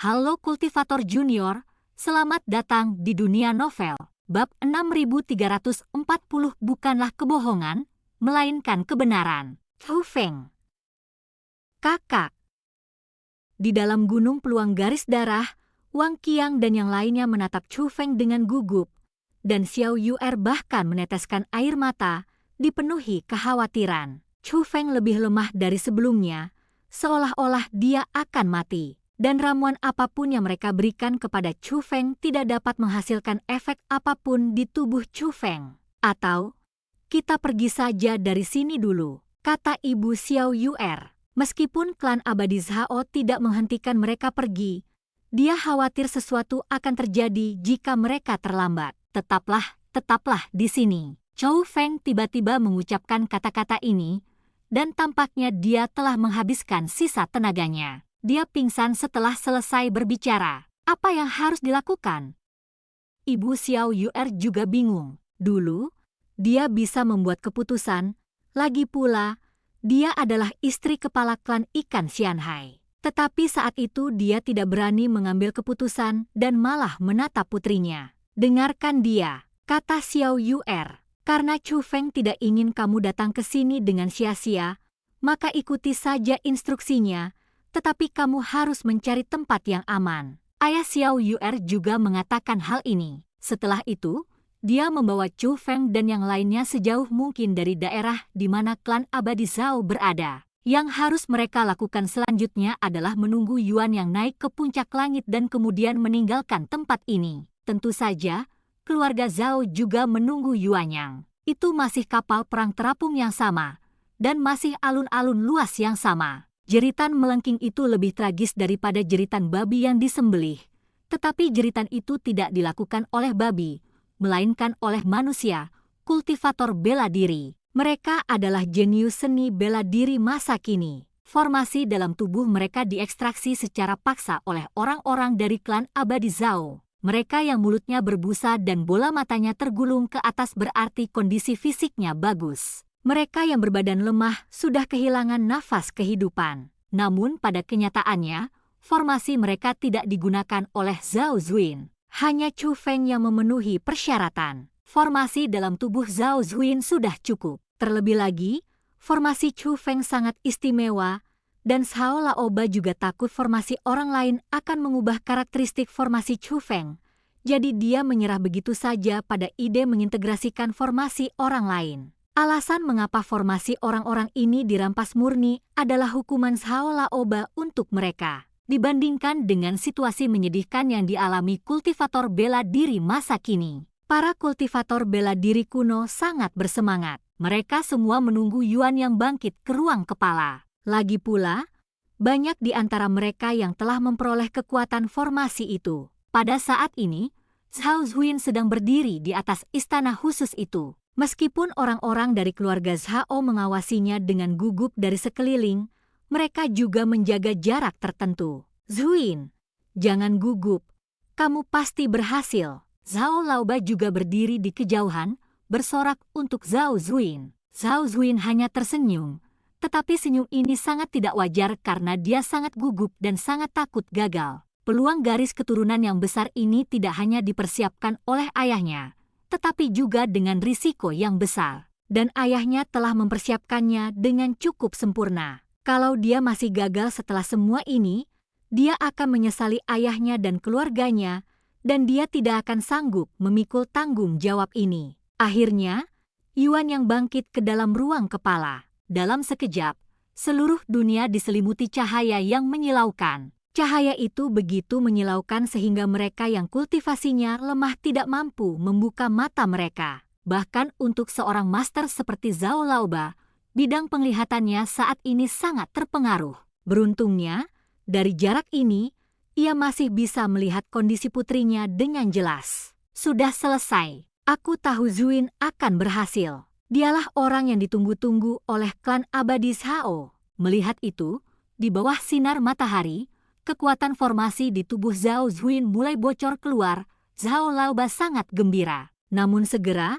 Halo Kultivator Junior, selamat datang di dunia novel. Bab 6340 bukanlah kebohongan, melainkan kebenaran. Chu Feng. Kakak. Di dalam gunung peluang garis darah, Wang Qiang dan yang lainnya menatap Chu Feng dengan gugup, dan Xiao Yu'er bahkan meneteskan air mata, dipenuhi kekhawatiran. Chu Feng lebih lemah dari sebelumnya, seolah-olah dia akan mati. Dan ramuan apapun yang mereka berikan kepada Chu Feng tidak dapat menghasilkan efek apapun di tubuh Chu Feng. Atau, kita pergi saja dari sini dulu, kata Ibu Xiao Yu'er. Meskipun klan abadi Zhao tidak menghentikan mereka pergi, dia khawatir sesuatu akan terjadi jika mereka terlambat. Tetaplah di sini. Chu Feng tiba-tiba mengucapkan kata-kata ini, dan tampaknya dia telah menghabiskan sisa tenaganya. Dia pingsan setelah selesai berbicara. Apa yang harus dilakukan? Ibu Xiao Yu'er juga bingung. Dulu, dia bisa membuat keputusan. Lagi pula, dia adalah istri kepala klan ikan Xianhai. Tetapi saat itu dia tidak berani mengambil keputusan dan malah menatap putrinya. Dengarkan dia, kata Xiao Yu'er. Karena Chu Feng tidak ingin kamu datang ke sini dengan sia-sia, maka ikuti saja instruksinya. Tetapi kamu harus mencari tempat yang aman. Ayah Xiao Yu'er juga mengatakan hal ini. Setelah itu, dia membawa Chu Feng dan yang lainnya sejauh mungkin dari daerah di mana klan abadi Zhao berada. Yang harus mereka lakukan selanjutnya adalah menunggu Yuan yang naik ke puncak langit dan kemudian meninggalkan tempat ini. Tentu saja, keluarga Zhao juga menunggu Yuan Yang. Itu masih kapal perang terapung yang sama, dan masih alun-alun luas yang sama. Jeritan melengking itu lebih tragis daripada jeritan babi yang disembelih. Tetapi jeritan itu tidak dilakukan oleh babi, melainkan oleh manusia, kultivator bela diri. Mereka adalah jenius seni bela diri masa kini. Formasi dalam tubuh mereka diekstraksi secara paksa oleh orang-orang dari klan abadi Zhao. Mereka yang mulutnya berbusa dan bola matanya tergulung ke atas berarti kondisi fisiknya bagus. Mereka yang berbadan lemah sudah kehilangan nafas kehidupan. Namun pada kenyataannya, formasi mereka tidak digunakan oleh Zhao Zuin. Hanya Chu Feng yang memenuhi persyaratan. Formasi dalam tubuh Zhao Zuin sudah cukup. Terlebih lagi, formasi Chu Feng sangat istimewa, dan Zhao Laoba juga takut formasi orang lain akan mengubah karakteristik formasi Chu Feng. Jadi dia menyerah begitu saja pada ide mengintegrasikan formasi orang lain. Alasan mengapa formasi orang-orang ini dirampas murni adalah hukuman Zhao Laoba untuk mereka. Dibandingkan dengan situasi menyedihkan yang dialami kultivator bela diri masa kini. Para kultivator bela diri kuno sangat bersemangat. Mereka semua menunggu Yuan yang bangkit ke ruang kepala. Lagi pula, banyak di antara mereka yang telah memperoleh kekuatan formasi itu. Pada saat ini, Zhao Zuin sedang berdiri di atas istana khusus itu. Meskipun orang-orang dari keluarga Zhao mengawasinya dengan gugup dari sekeliling, mereka juga menjaga jarak tertentu. Zuin, jangan gugup. Kamu pasti berhasil. Zhao Laoba juga berdiri di kejauhan, bersorak untuk Zhao Zuin. Zhao Zuin hanya tersenyum, tetapi senyum ini sangat tidak wajar karena dia sangat gugup dan sangat takut gagal. Peluang garis keturunan yang besar ini tidak hanya dipersiapkan oleh ayahnya, tetapi juga dengan risiko yang besar. Dan ayahnya telah mempersiapkannya dengan cukup sempurna. Kalau dia masih gagal setelah semua ini, dia akan menyesali ayahnya dan keluarganya, dan dia tidak akan sanggup memikul tanggung jawab ini. Akhirnya, Yuan yang bangkit ke dalam ruang kepala. Dalam sekejap, seluruh dunia diselimuti cahaya yang menyilaukan. Cahaya itu begitu menyilaukan sehingga mereka yang kultivasinya lemah tidak mampu membuka mata mereka. Bahkan untuk seorang master seperti Zhao Laoba, bidang penglihatannya saat ini sangat terpengaruh. Beruntungnya, dari jarak ini, ia masih bisa melihat kondisi putrinya dengan jelas. Sudah selesai. Aku tahu Zuin akan berhasil. Dialah orang yang ditunggu-tunggu oleh klan abadi Zhao. Melihat itu, di bawah sinar matahari, kekuatan formasi di tubuh Zhao Zuin mulai bocor keluar. Zhao Laoba sangat gembira. Namun segera,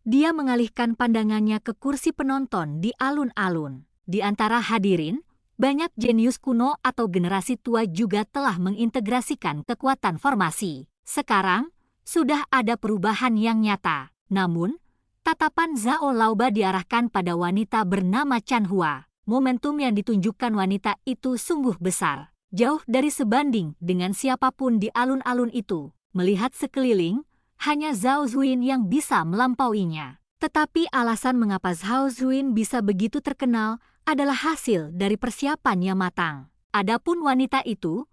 dia mengalihkan pandangannya ke kursi penonton di alun-alun. Di antara hadirin, Banyak jenius kuno atau generasi tua juga telah mengintegrasikan kekuatan formasi. Sekarang, sudah ada perubahan yang nyata. Namun, tatapan Zhao Laoba diarahkan pada wanita bernama Chan Hua. Momentum yang ditunjukkan wanita itu sungguh besar. Jauh dari sebanding dengan siapapun di alun-alun itu. Melihat sekeliling, hanya Zhao Zuin yang bisa melampauinya. Tetapi alasan mengapa Zhao Zuin bisa begitu terkenal adalah hasil dari persiapan yang matang. Adapun wanita itu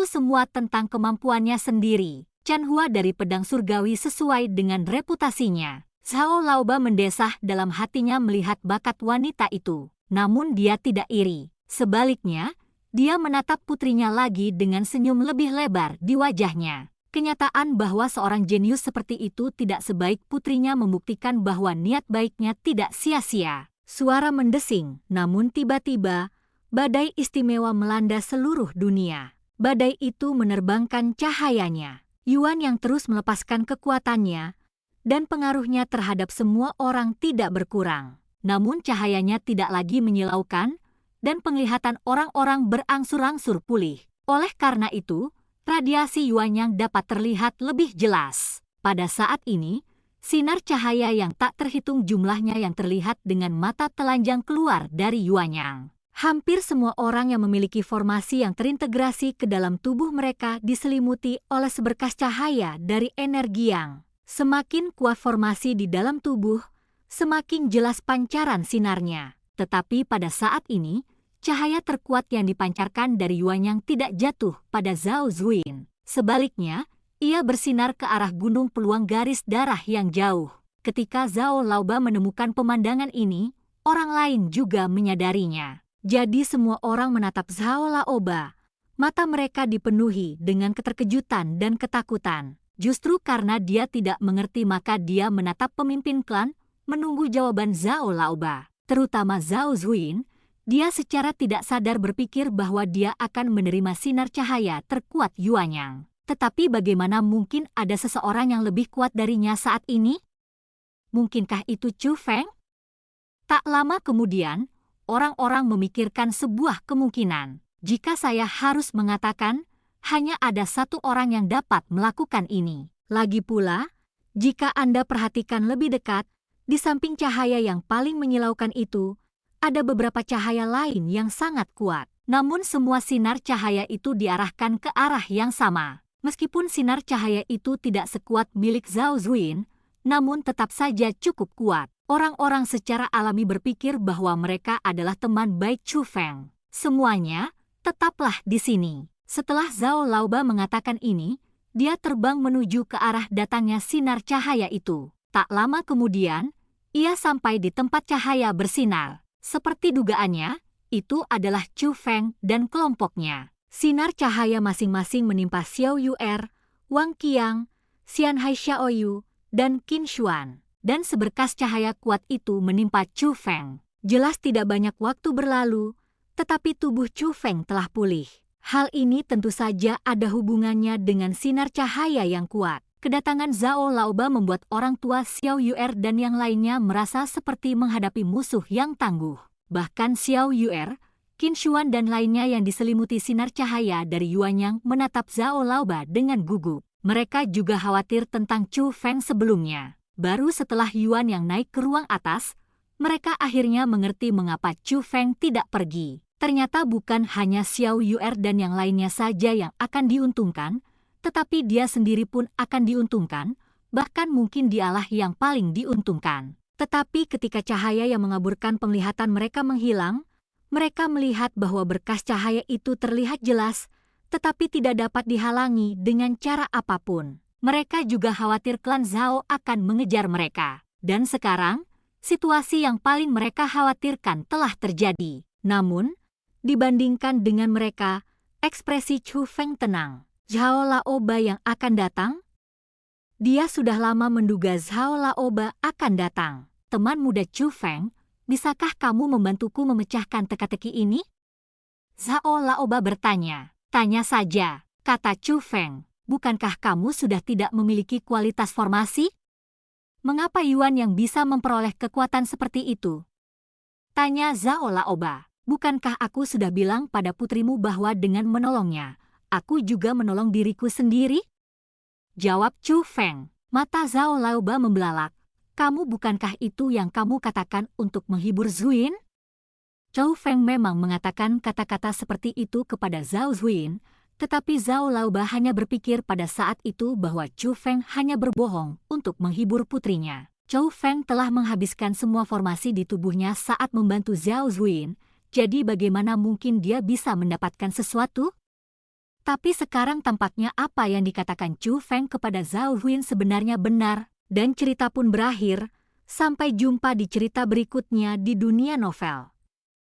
semua tentang kemampuannya sendiri. Chan Hua dari pedang surgawi sesuai dengan reputasinya. Zhao Laoba mendesah dalam hatinya melihat bakat wanita itu. Namun dia tidak iri. Sebaliknya, dia menatap putrinya lagi dengan senyum lebih lebar di wajahnya. Kenyataan bahwa seorang jenius seperti itu tidak sebaik putrinya membuktikan bahwa niat baiknya tidak sia-sia. Suara mendesing, namun tiba-tiba, badai istimewa melanda seluruh dunia. Badai itu menerbangkan cahayanya. Yuan yang terus melepaskan kekuatannya, dan pengaruhnya terhadap semua orang tidak berkurang. Namun cahayanya tidak lagi menyilaukan, dan penglihatan orang-orang berangsur-angsur pulih. Oleh karena itu, radiasi Yuan yang dapat terlihat lebih jelas. Pada saat ini, sinar cahaya yang tak terhitung jumlahnya yang terlihat dengan mata telanjang keluar dari Yuanyang. Hampir semua orang yang memiliki formasi yang terintegrasi ke dalam tubuh mereka diselimuti oleh seberkas cahaya dari energi yang. Semakin kuat formasi di dalam tubuh, semakin jelas pancaran sinarnya. Tetapi pada saat ini, cahaya terkuat yang dipancarkan dari Yuanyang tidak jatuh pada Zhao Zuin. Sebaliknya, ia bersinar ke arah gunung peluang garis darah yang jauh. Ketika Zhao Laoba menemukan pemandangan ini, orang lain juga menyadarinya. Jadi semua orang menatap Zhao Laoba. Mata mereka dipenuhi dengan keterkejutan dan ketakutan. Justru karena dia tidak mengerti maka dia menatap pemimpin klan, menunggu jawaban Zhao Laoba. Terutama Zhao Zuin, dia secara tidak sadar berpikir bahwa dia akan menerima sinar cahaya terkuat Yuanyang. Tetapi bagaimana mungkin ada seseorang yang lebih kuat darinya saat ini? Mungkinkah itu Chu Feng? Tak lama kemudian, orang-orang memikirkan sebuah kemungkinan. Jika saya harus mengatakan, hanya ada satu orang yang dapat melakukan ini. Lagi pula, jika Anda perhatikan lebih dekat, di samping cahaya yang paling menyilaukan itu, ada beberapa cahaya lain yang sangat kuat. Namun semua sinar cahaya itu diarahkan ke arah yang sama. Meskipun sinar cahaya itu tidak sekuat milik Zhao Zuin, namun tetap saja cukup kuat. Orang-orang secara alami berpikir bahwa mereka adalah teman baik Chu Feng. Semuanya, tetaplah di sini. Setelah Zhao Laoba mengatakan ini, dia terbang menuju ke arah datangnya sinar cahaya itu. Tak lama kemudian, ia sampai di tempat cahaya bersinar. Seperti dugaannya, itu adalah Chu Feng dan kelompoknya. Sinar cahaya masing-masing menimpa Xiao Yuer, Wang Qiang, Xian Hai Xiaoyu, dan Qin Xuan. Dan seberkas cahaya kuat itu menimpa Chu Feng. Jelas tidak banyak waktu berlalu, tetapi tubuh Chu Feng telah pulih. Hal ini tentu saja ada hubungannya dengan sinar cahaya yang kuat. Kedatangan Zhao Laoba membuat orang tua Xiao Yuer dan yang lainnya merasa seperti menghadapi musuh yang tangguh. Bahkan Xiao Yuer, Qin Xuan dan lainnya yang diselimuti sinar cahaya dari Yuanyang menatap Zhao Laoba dengan gugup. Mereka juga khawatir tentang Chu Feng sebelumnya. Baru setelah Yuan yang naik ke ruang atas, mereka akhirnya mengerti mengapa Chu Feng tidak pergi. Ternyata bukan hanya Xiao Yuer dan yang lainnya saja yang akan diuntungkan, tetapi dia sendiri pun akan diuntungkan, bahkan mungkin dialah yang paling diuntungkan. Tetapi ketika cahaya yang mengaburkan penglihatan mereka menghilang, mereka melihat bahwa berkas cahaya itu terlihat jelas, tetapi tidak dapat dihalangi dengan cara apapun. Mereka juga khawatir klan Zhao akan mengejar mereka. Dan sekarang, situasi yang paling mereka khawatirkan telah terjadi. Namun, dibandingkan dengan mereka, ekspresi Chu Feng tenang. Zhao Laoba yang akan datang? Dia sudah lama menduga Zhao Laoba akan datang. Teman muda Chu Feng, bisakah kamu membantuku memecahkan teka-teki ini? Zhao Laoba bertanya. Tanya saja, kata Chu Feng. Bukankah kamu sudah tidak memiliki kualitas formasi? Mengapa Yuan yang bisa memperoleh kekuatan seperti itu? Tanya Zhao Laoba. Bukankah aku sudah bilang pada putrimu bahwa dengan menolongnya, aku juga menolong diriku sendiri? Jawab Chu Feng. Mata Zhao Laoba membelalak. Kamu bukankah itu yang kamu katakan untuk menghibur Zuin? Chu Feng memang mengatakan kata-kata seperti itu kepada Zhao Zuin, tetapi Zhao Laoba hanya berpikir pada saat itu bahwa Chu Feng hanya berbohong untuk menghibur putrinya. Chu Feng telah menghabiskan semua formasi di tubuhnya saat membantu Zhao Zuin, jadi bagaimana mungkin dia bisa mendapatkan sesuatu? Tapi sekarang tampaknya apa yang dikatakan Chu Feng kepada Zhao Zuin sebenarnya benar, dan cerita pun berakhir. Sampai jumpa di cerita berikutnya di dunia novel.